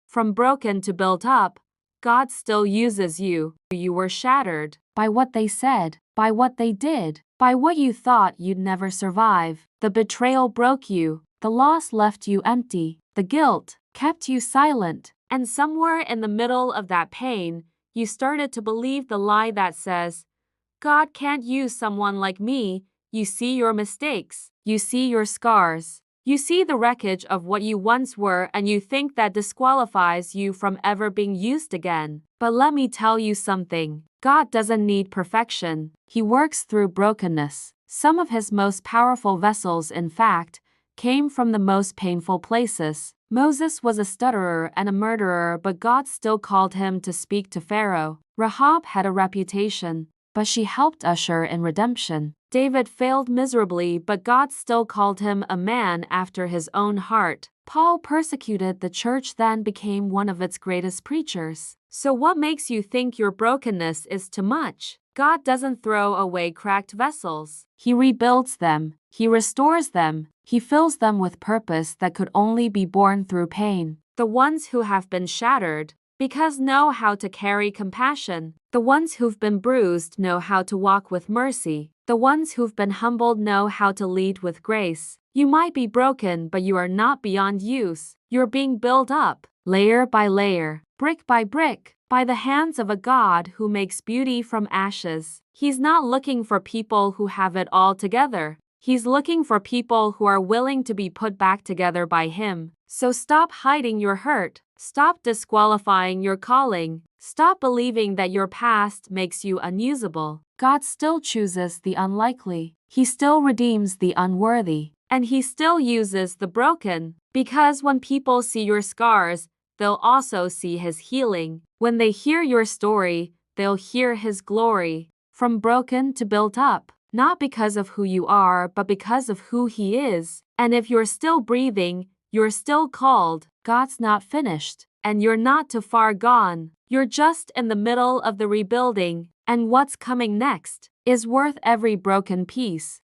From broken to built up, God still uses you. You were shattered by what they said, by what they did, by what you thought you'd never survive. The betrayal broke you, the loss left you empty, the guilt kept you silent. And somewhere in the middle of that pain, you started to believe the lie that says, God can't use someone like me. You see your mistakes, you see your scars, you see the wreckage of what you once were, and you think that disqualifies you from ever being used again. But let me tell you something. God doesn't need perfection. He works through brokenness. Some of his most powerful vessels, in fact, came from the most painful places. Moses was a stutterer and a murderer, but God still called him to speak to Pharaoh. Rahab had a reputation, but she helped usher in redemption. David failed miserably, but God still called him a man after his own heart. Paul persecuted the church, then became one of its greatest preachers. So what makes you think your brokenness is too much? God doesn't throw away cracked vessels. He rebuilds them. He restores them. He fills them with purpose that could only be born through pain. The ones who have been shattered because know how to carry compassion. The ones who've been bruised know how to walk with mercy. The ones who've been humbled know how to lead with grace. You might be broken, but you are not beyond use. You're being built up, layer by layer, brick by brick, by the hands of a God who makes beauty from ashes. He's not looking for people who have it all together. He's looking for people who are willing to be put back together by him. So stop hiding your hurt. Stop disqualifying your calling. Stop believing that your past makes you unusable. God still chooses the unlikely. He still redeems the unworthy. And he still uses the broken. Because when people see your scars, they'll also see his healing. When they hear your story, they'll hear his glory. From broken to built up. Not because of who you are, but because of who he is. And if you're still breathing, you're still called. God's not finished. And you're not too far gone. You're just in the middle of the rebuilding. And what's coming next is worth every broken piece.